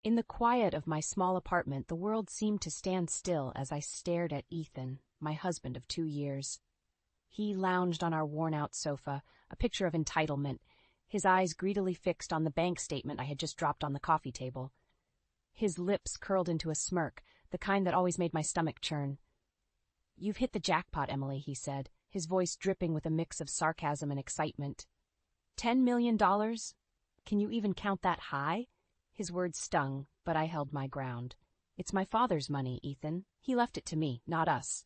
In the quiet of my small apartment, the world seemed to stand still as I stared at Ethan, my husband of 2 years. He lounged on our worn-out sofa, a picture of entitlement, his eyes greedily fixed on the bank statement I had just dropped on the coffee table. His lips curled into a smirk, the kind that always made my stomach churn. "You've hit the jackpot, Emily," he said, his voice dripping with a mix of sarcasm and excitement. $10 million? Can you even count that high? His words stung, but I held my ground. It's my father's money, Ethan. He left it to me, not us.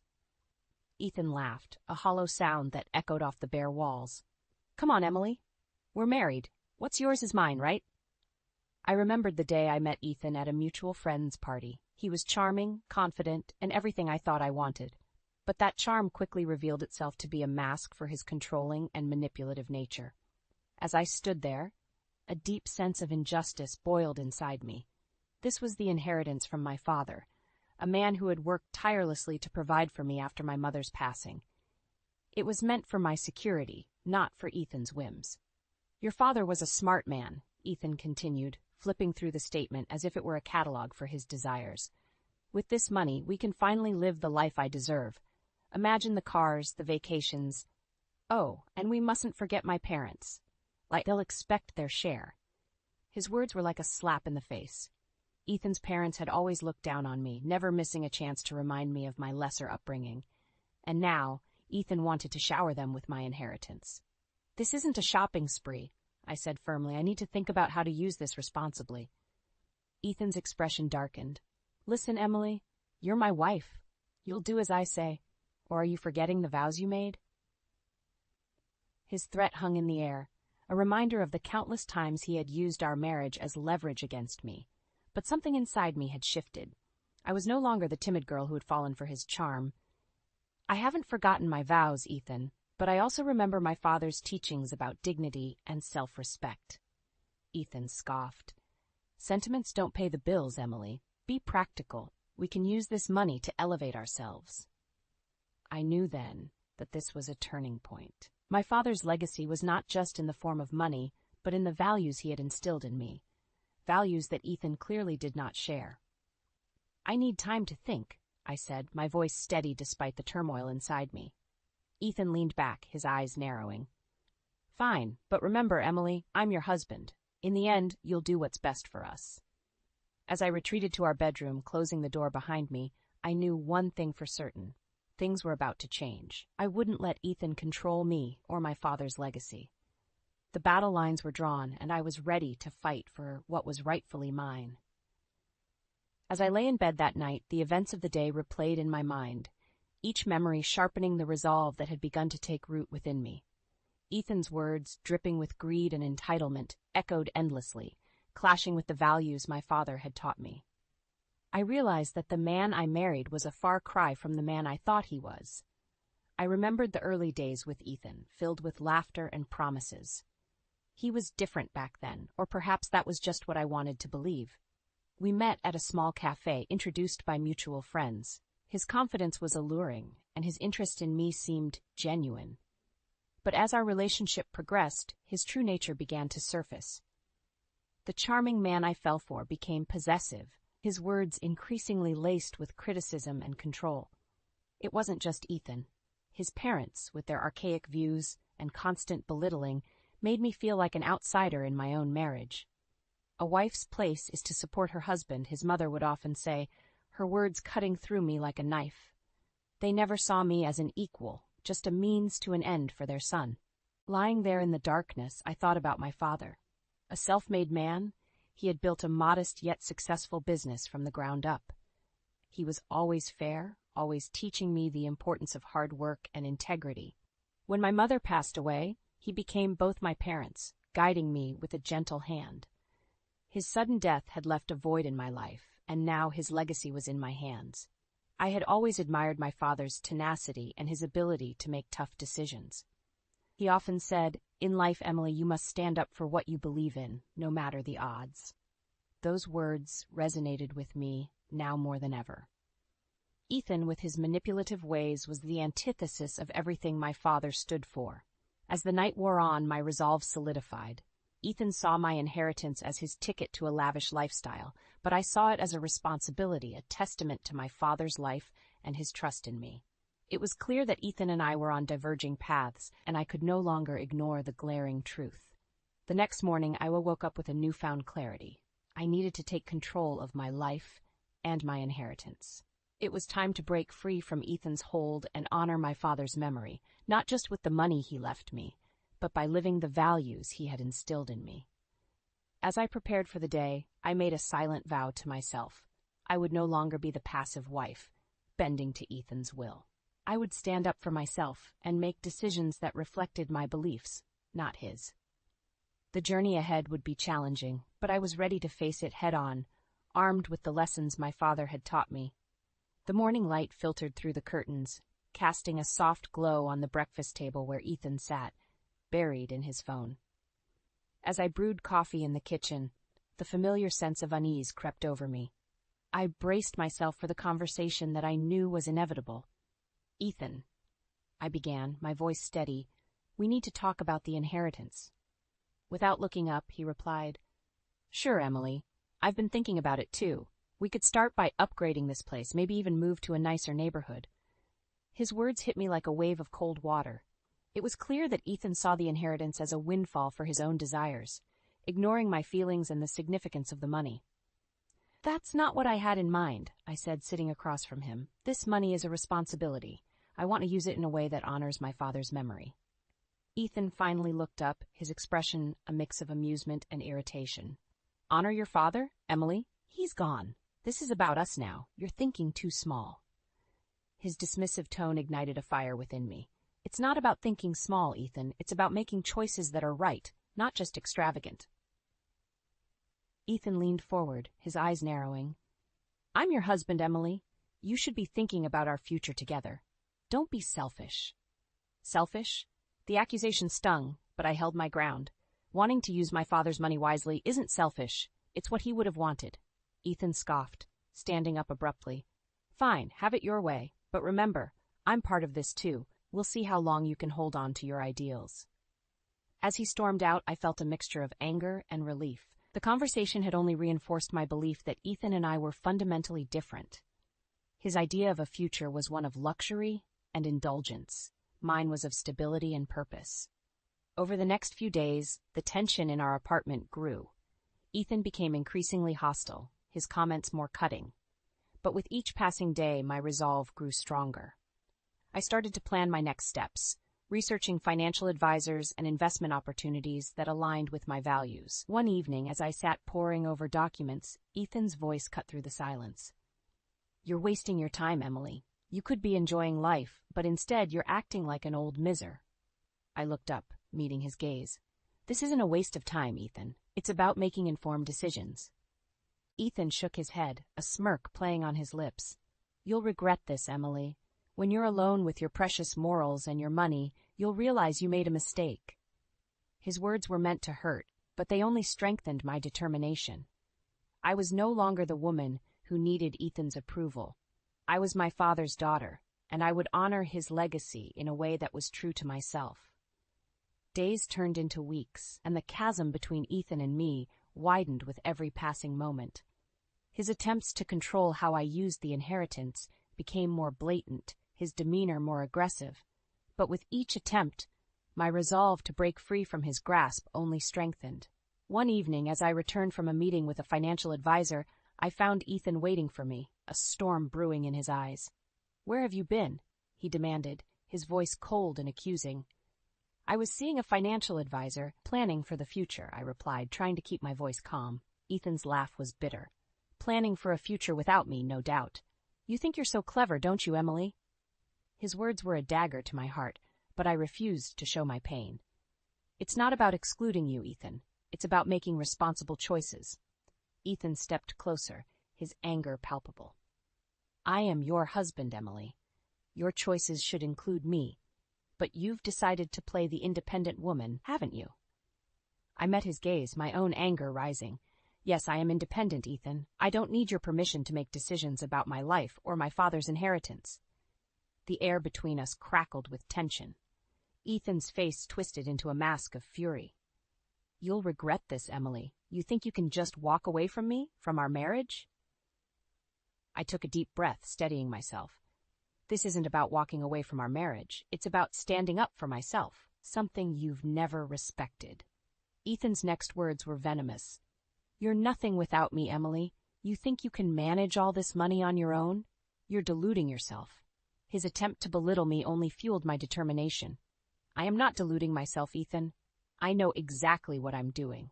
Ethan laughed, a hollow sound that echoed off the bare walls. "Come on, Emily. We're married. What's yours is mine, right?" I remembered the day I met Ethan at a mutual friend's party. He was charming, confident, and everything I thought I wanted. But that charm quickly revealed itself to be a mask for his controlling and manipulative nature. As I stood there, a deep sense of injustice boiled inside me. This was the inheritance from my father, a man who had worked tirelessly to provide for me after my mother's passing. It was meant for my security, not for Ethan's whims. "Your father was a smart man," Ethan continued, flipping through the statement as if it were a catalog for his desires. "With this money, we can finally live the life I deserve. Imagine the cars, the vacations. Oh, and we mustn't forget my parents. Like, they'll expect their share." His words were like a slap in the face. Ethan's parents had always looked down on me, never missing a chance to remind me of my lesser upbringing. And now, Ethan wanted to shower them with my inheritance. "This isn't a shopping spree," I said firmly. "I need to think about how to use this responsibly." Ethan's expression darkened. "Listen, Emily, you're my wife. You'll do as I say. Or are you forgetting the vows you made?" His threat hung in the air, a reminder of the countless times he had used our marriage as leverage against me. But something inside me had shifted. I was no longer the timid girl who had fallen for his charm. "I haven't forgotten my vows, Ethan, but I also remember my father's teachings about dignity and self-respect." Ethan scoffed. "Sentiments don't pay the bills, Emily. Be practical. We can use this money to elevate ourselves." I knew then that this was a turning point. My father's legacy was not just in the form of money, but in the values he had instilled in me. Values that Ethan clearly did not share. "I need time to think," I said, my voice steady despite the turmoil inside me. Ethan leaned back, his eyes narrowing. "Fine, but remember, Emily, I'm your husband. In the end, you'll do what's best for us." As I retreated to our bedroom, closing the door behind me, I knew one thing for certain. Things were about to change. I wouldn't let Ethan control me or my father's legacy. The battle lines were drawn, and I was ready to fight for what was rightfully mine. As I lay in bed that night, the events of the day replayed in my mind, each memory sharpening the resolve that had begun to take root within me. Ethan's words, dripping with greed and entitlement, echoed endlessly, clashing with the values my father had taught me. I realized that the man I married was a far cry from the man I thought he was. I remembered the early days with Ethan, filled with laughter and promises. He was different back then, or perhaps that was just what I wanted to believe. We met at a small cafe, introduced by mutual friends. His confidence was alluring, and his interest in me seemed genuine. But as our relationship progressed, his true nature began to surface. The charming man I fell for became possessive, his words increasingly laced with criticism and control. It wasn't just Ethan. His parents, with their archaic views and constant belittling, made me feel like an outsider in my own marriage. "A wife's place is to support her husband," his mother would often say, her words cutting through me like a knife. They never saw me as an equal, just a means to an end for their son. Lying there in the darkness, I thought about my father. A self-made man, he had built a modest yet successful business from the ground up. He was always fair, always teaching me the importance of hard work and integrity. When my mother passed away, he became both my parents, guiding me with a gentle hand. His sudden death had left a void in my life, and now his legacy was in my hands. I had always admired my father's tenacity and his ability to make tough decisions. He often said, "In life, Emily, you must stand up for what you believe in, no matter the odds." Those words resonated with me now more than ever. Ethan, with his manipulative ways, was the antithesis of everything my father stood for. As the night wore on, my resolve solidified. Ethan saw my inheritance as his ticket to a lavish lifestyle, but I saw it as a responsibility, a testament to my father's life and his trust in me. It was clear that Ethan and I were on diverging paths, and I could no longer ignore the glaring truth. The next morning, I woke up with a newfound clarity. I needed to take control of my life and my inheritance. It was time to break free from Ethan's hold and honor my father's memory, not just with the money he left me, but by living the values he had instilled in me. As I prepared for the day, I made a silent vow to myself. I would no longer be the passive wife, bending to Ethan's will. I would stand up for myself and make decisions that reflected my beliefs, not his. The journey ahead would be challenging, but I was ready to face it head-on, armed with the lessons my father had taught me. The morning light filtered through the curtains, casting a soft glow on the breakfast table where Ethan sat, buried in his phone. As I brewed coffee in the kitchen, the familiar sense of unease crept over me. I braced myself for the conversation that I knew was inevitable. "Ethan," I began, my voice steady, "we need to talk about the inheritance." Without looking up, he replied, "Sure, Emily. I've been thinking about it too. We could start by upgrading this place, maybe even move to a nicer neighborhood." His words hit me like a wave of cold water. It was clear that Ethan saw the inheritance as a windfall for his own desires, ignoring my feelings and the significance of the money. "That's not what I had in mind," I said, sitting across from him. "This money is a responsibility. I want to use it in a way that honors my father's memory." Ethan finally looked up, his expression a mix of amusement and irritation. "Honor your father, Emily? He's gone. This is about us now. You're thinking too small." His dismissive tone ignited a fire within me. "It's not about thinking small, Ethan. It's about making choices that are right, not just extravagant." Ethan leaned forward, his eyes narrowing. "I'm your husband, Emily. You should be thinking about our future together. Don't be selfish." Selfish? The accusation stung, but I held my ground. Wanting to use my father's money wisely isn't selfish. It's what he would have wanted. Ethan scoffed, standing up abruptly. "Fine, have it your way. But remember, I'm part of this too. We'll see how long you can hold on to your ideals." As he stormed out, I felt a mixture of anger and relief. The conversation had only reinforced my belief that Ethan and I were fundamentally different. His idea of a future was one of luxury and indulgence. Mine was of stability and purpose. Over the next few days, the tension in our apartment grew. Ethan became increasingly hostile, his comments more cutting. But with each passing day, my resolve grew stronger. I started to plan my next steps, researching financial advisors and investment opportunities that aligned with my values. One evening, as I sat poring over documents, Ethan's voice cut through the silence. "You're wasting your time, Emily. You could be enjoying life, but instead you're acting like an old miser." I looked up, meeting his gaze. "This isn't a waste of time, Ethan. It's about making informed decisions." Ethan shook his head, a smirk playing on his lips. "You'll regret this, Emily. When you're alone with your precious morals and your money, you'll realize you made a mistake." His words were meant to hurt, but they only strengthened my determination. I was no longer the woman who needed Ethan's approval. I was my father's daughter, and I would honor his legacy in a way that was true to myself. Days turned into weeks, and the chasm between Ethan and me widened with every passing moment. His attempts to control how I used the inheritance became more blatant, his demeanor more aggressive. But with each attempt, my resolve to break free from his grasp only strengthened. One evening, as I returned from a meeting with a financial advisor, I found Ethan waiting for me, a storm brewing in his eyes. "Where have you been?" he demanded, his voice cold and accusing. "I was seeing a financial advisor, planning for the future," I replied, trying to keep my voice calm. Ethan's laugh was bitter. "Planning for a future without me, no doubt. You think you're so clever, don't you, Emily?" His words were a dagger to my heart, but I refused to show my pain. "It's not about excluding you, Ethan. It's about making responsible choices." Ethan stepped closer, his anger palpable. "I am your husband, Emily. Your choices should include me. But you've decided to play the independent woman, haven't you?" I met his gaze, my own anger rising. "Yes, I am independent, Ethan. I don't need your permission to make decisions about my life or my father's inheritance." The air between us crackled with tension. Ethan's face twisted into a mask of fury. "You'll regret this, Emily. You think you can just walk away from me, from our marriage?" I took a deep breath, steadying myself. This isn't about walking away from our marriage. It's about standing up for myself, something you've never respected. Ethan's next words were venomous. "You're nothing without me, Emily. You think you can manage all this money on your own? You're deluding yourself." His attempt to belittle me only fueled my determination. "I am not deluding myself, Ethan. I know exactly what I'm doing."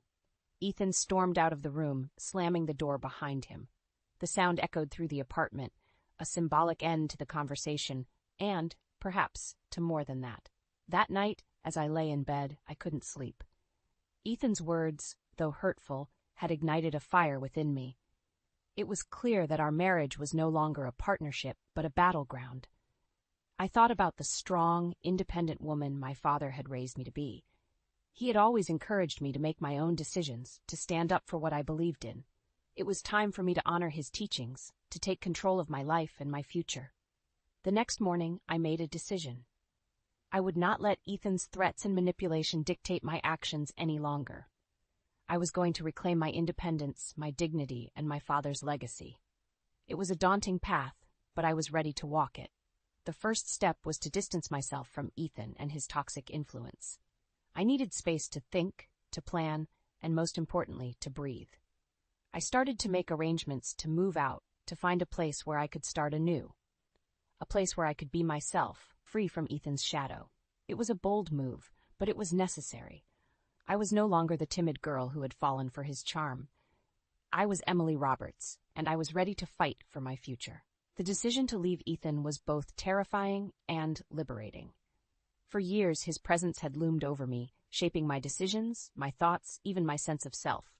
Ethan stormed out of the room, slamming the door behind him. The sound echoed through the apartment, a symbolic end to the conversation, and, perhaps, to more than that. That night, as I lay in bed, I couldn't sleep. Ethan's words, though hurtful, had ignited a fire within me. It was clear that our marriage was no longer a partnership, but a battleground. I thought about the strong, independent woman my father had raised me to be. He had always encouraged me to make my own decisions, to stand up for what I believed in. It was time for me to honor his teachings, to take control of my life and my future. The next morning, I made a decision. I would not let Ethan's threats and manipulation dictate my actions any longer. I was going to reclaim my independence, my dignity, and my father's legacy. It was a daunting path, but I was ready to walk it. The first step was to distance myself from Ethan and his toxic influence. I needed space to think, to plan, and most importantly, to breathe. I started to make arrangements to move out, to find a place where I could start anew. A place where I could be myself, free from Ethan's shadow. It was a bold move, but it was necessary. I was no longer the timid girl who had fallen for his charm. I was Emily Roberts, and I was ready to fight for my future. The decision to leave Ethan was both terrifying and liberating. For years, his presence had loomed over me, shaping my decisions, my thoughts, even my sense of self.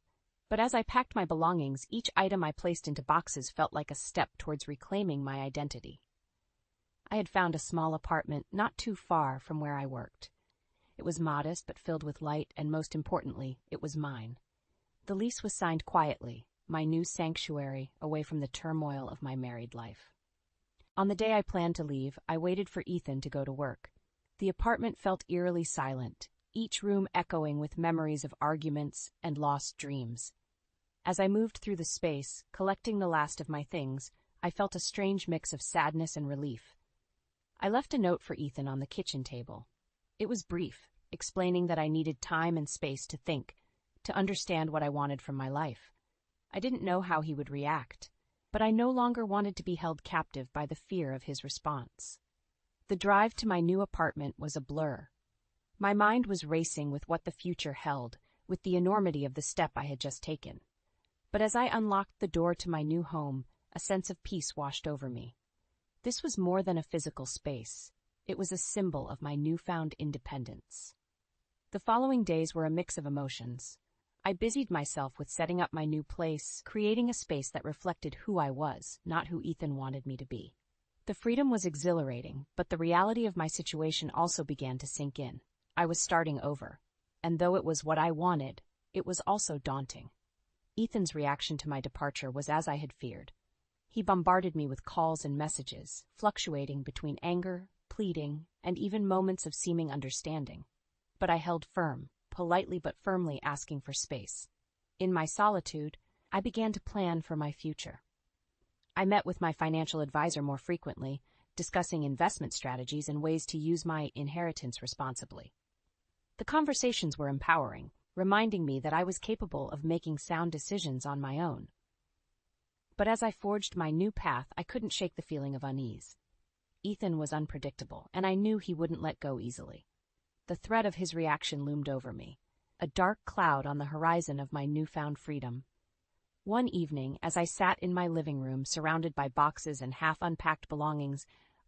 But as I packed my belongings, each item I placed into boxes felt like a step towards reclaiming my identity. I had found a small apartment not too far from where I worked. It was modest but filled with light, and most importantly, it was mine. The lease was signed quietly, my new sanctuary away from the turmoil of my married life. On the day I planned to leave, I waited for Ethan to go to work. The apartment felt eerily silent, each room echoing with memories of arguments and lost dreams. As I moved through the space, collecting the last of my things, I felt a strange mix of sadness and relief. I left a note for Ethan on the kitchen table. It was brief, explaining that I needed time and space to think, to understand what I wanted from my life. I didn't know how he would react, but I no longer wanted to be held captive by the fear of his response. The drive to my new apartment was a blur. My mind was racing with what the future held, with the enormity of the step I had just taken. But as I unlocked the door to my new home, a sense of peace washed over me. This was more than a physical space. It was a symbol of my newfound independence. The following days were a mix of emotions. I busied myself with setting up my new place, creating a space that reflected who I was, not who Ethan wanted me to be. The freedom was exhilarating, but the reality of my situation also began to sink in. I was starting over, and though it was what I wanted, it was also daunting. Ethan's reaction to my departure was as I had feared. He bombarded me with calls and messages, fluctuating between anger, pleading, and even moments of seeming understanding. But I held firm, politely but firmly asking for space. In my solitude, I began to plan for my future. I met with my financial advisor more frequently, discussing investment strategies and ways to use my inheritance responsibly. The conversations were empowering, reminding me that I was capable of making sound decisions on my own. But as I forged my new path, I couldn't shake the feeling of unease. Ethan was unpredictable, and I knew he wouldn't let go easily. The threat of his reaction loomed over me, a dark cloud on the horizon of my newfound freedom. One evening, as I sat in my living room surrounded by boxes and half-unpacked belongings,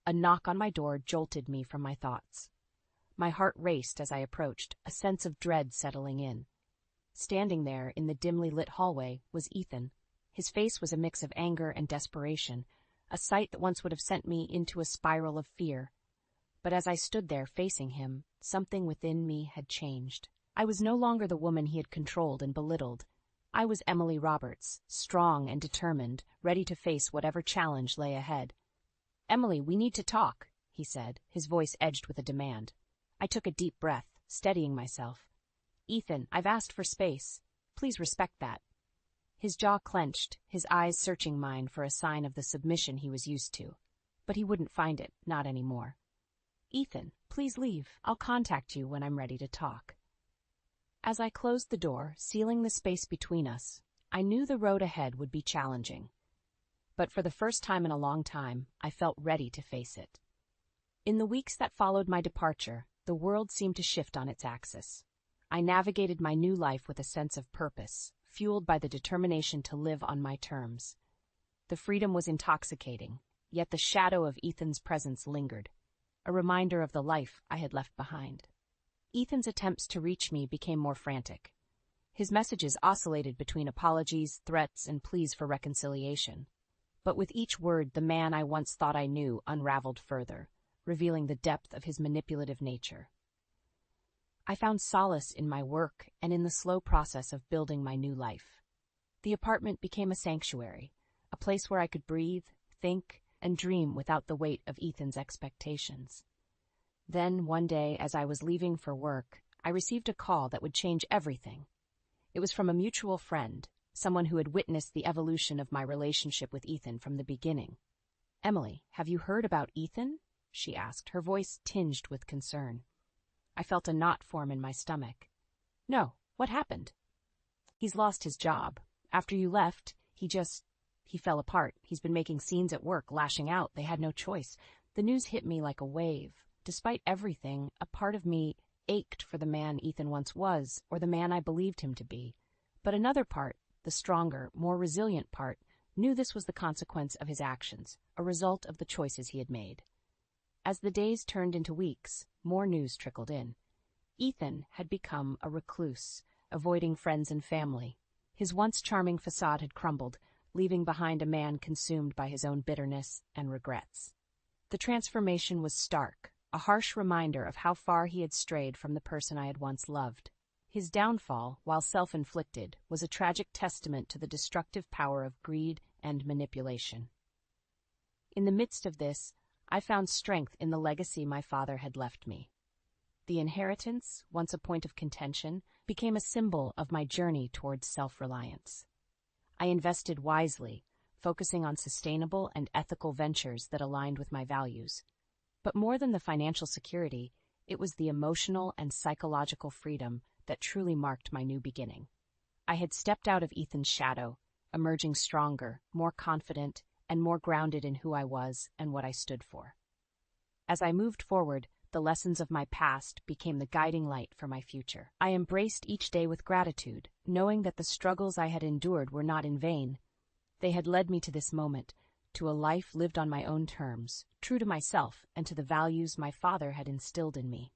a knock on my door jolted me from my thoughts. My heart raced as I approached, a sense of dread settling in. Standing there in the dimly lit hallway was Ethan. His face was a mix of anger and desperation, a sight that once would have sent me into a spiral of fear. But as I stood there facing him, something within me had changed. I was no longer the woman he had controlled and belittled. I was Emily Roberts, strong and determined, ready to face whatever challenge lay ahead. "Emily, we need to talk," he said, his voice edged with a demand. I took a deep breath, steadying myself. Ethan, I've asked for space. Please respect that. His jaw clenched, his eyes searching mine for a sign of the submission he was used to. But he wouldn't find it, not anymore. Ethan, please leave. I'll contact you when I'm ready to talk. As I closed the door, sealing the space between us, I knew the road ahead would be challenging. But for the first time in a long time, I felt ready to face it. In the weeks that followed my departure, the world seemed to shift on its axis. I navigated my new life with a sense of purpose, fueled by the determination to live on my terms. The freedom was intoxicating, yet the shadow of Ethan's presence lingered, a reminder of the life I had left behind. Ethan's attempts to reach me became more frantic. His messages oscillated between apologies, threats, and pleas for reconciliation. But with each word, the man I once thought I knew unraveled further, revealing the depth of his manipulative nature. I found solace in my work and in the slow process of building my new life. The apartment became a sanctuary, a place where I could breathe, think, and dream without the weight of Ethan's expectations. Then, one day, as I was leaving for work, I received a call that would change everything. It was from a mutual friend, someone who had witnessed the evolution of my relationship with Ethan from the beginning. "Emily, have you heard about Ethan?" she asked, her voice tinged with concern. I felt a knot form in my stomach. "No, what happened?" "He's lost his job. After you left, he fell apart. He's been making scenes at work, lashing out. They had no choice." The news hit me like a wave. Despite everything, a part of me ached for the man Ethan once was, or the man I believed him to be. But another part, the stronger, more resilient part, knew this was the consequence of his actions, a result of the choices he had made. As the days turned into weeks, more news trickled in. Ethan had become a recluse, avoiding friends and family. His once charming facade had crumbled, leaving behind a man consumed by his own bitterness and regrets. The transformation was stark, a harsh reminder of how far he had strayed from the person I had once loved. His downfall, while self-inflicted, was a tragic testament to the destructive power of greed and manipulation. In the midst of this, I found strength in the legacy my father had left me. The inheritance, once a point of contention, became a symbol of my journey towards self-reliance. I invested wisely, focusing on sustainable and ethical ventures that aligned with my values. But more than the financial security, it was the emotional and psychological freedom that truly marked my new beginning. I had stepped out of Ethan's shadow, emerging stronger, more confident, and more grounded in who I was and what I stood for. As I moved forward, the lessons of my past became the guiding light for my future. I embraced each day with gratitude, knowing that the struggles I had endured were not in vain. They had led me to this moment, to a life lived on my own terms, true to myself and to the values my father had instilled in me.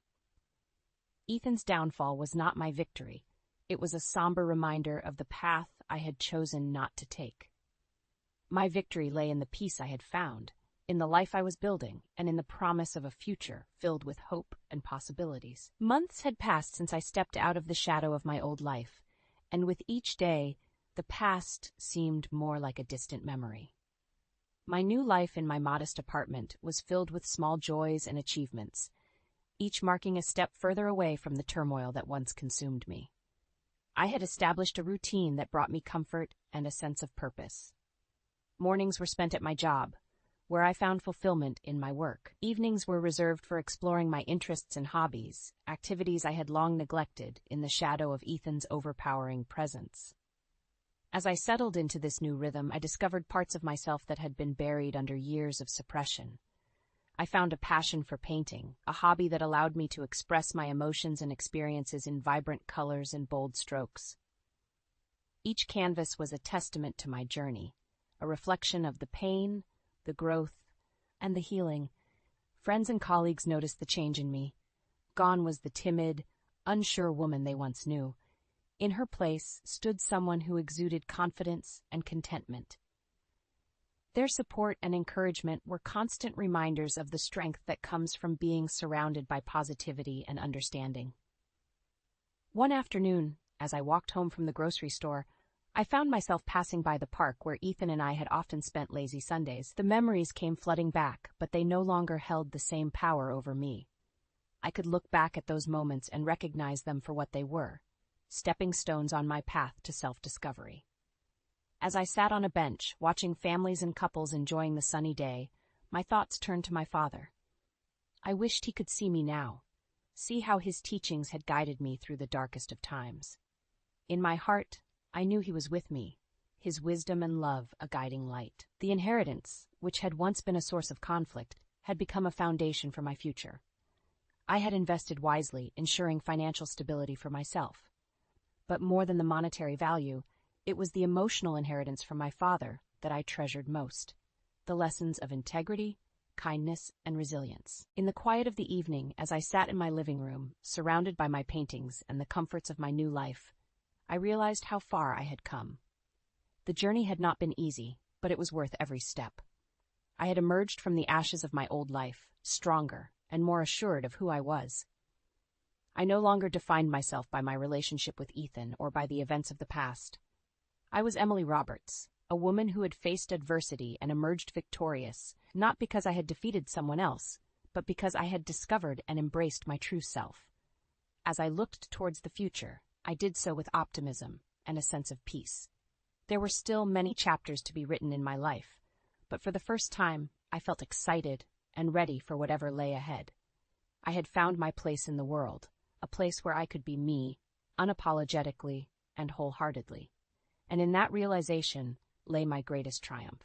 Ethan's downfall was not my victory. It was a somber reminder of the path I had chosen not to take. My victory lay in the peace I had found, in the life I was building, and in the promise of a future filled with hope and possibilities. Months had passed since I stepped out of the shadow of my old life, and with each day, the past seemed more like a distant memory. My new life in my modest apartment was filled with small joys and achievements, each marking a step further away from the turmoil that once consumed me. I had established a routine that brought me comfort and a sense of purpose. Mornings were spent at my job, where I found fulfillment in my work. Evenings were reserved for exploring my interests and hobbies, activities I had long neglected in the shadow of Ethan's overpowering presence. As I settled into this new rhythm, I discovered parts of myself that had been buried under years of suppression. I found a passion for painting, a hobby that allowed me to express my emotions and experiences in vibrant colors and bold strokes. Each canvas was a testament to my journey, a reflection of the pain, the growth, and the healing. Friends and colleagues noticed the change in me. Gone was the timid, unsure woman they once knew. In her place stood someone who exuded confidence and contentment. Their support and encouragement were constant reminders of the strength that comes from being surrounded by positivity and understanding. One afternoon, as I walked home from the grocery store, I found myself passing by the park where Ethan and I had often spent lazy Sundays. The memories came flooding back, but they no longer held the same power over me. I could look back at those moments and recognize them for what they were, stepping stones on my path to self-discovery. As I sat on a bench, watching families and couples enjoying the sunny day, my thoughts turned to my father. I wished he could see me now, see how his teachings had guided me through the darkest of times. In my heart, I knew he was with me, his wisdom and love a guiding light. The inheritance, which had once been a source of conflict, had become a foundation for my future. I had invested wisely, ensuring financial stability for myself. But more than the monetary value, it was the emotional inheritance from my father that I treasured most. The lessons of integrity, kindness, and resilience. In the quiet of the evening, as I sat in my living room, surrounded by my paintings and the comforts of my new life, I realized how far I had come. The journey had not been easy, but it was worth every step. I had emerged from the ashes of my old life, stronger and more assured of who I was. I no longer defined myself by my relationship with Ethan or by the events of the past. I was Emily Roberts, a woman who had faced adversity and emerged victorious, not because I had defeated someone else, but because I had discovered and embraced my true self. As I looked towards the future, I did so with optimism and a sense of peace. There were still many chapters to be written in my life, but for the first time, I felt excited and ready for whatever lay ahead. I had found my place in the world, a place where I could be me, unapologetically and wholeheartedly. And in that realization lay my greatest triumph.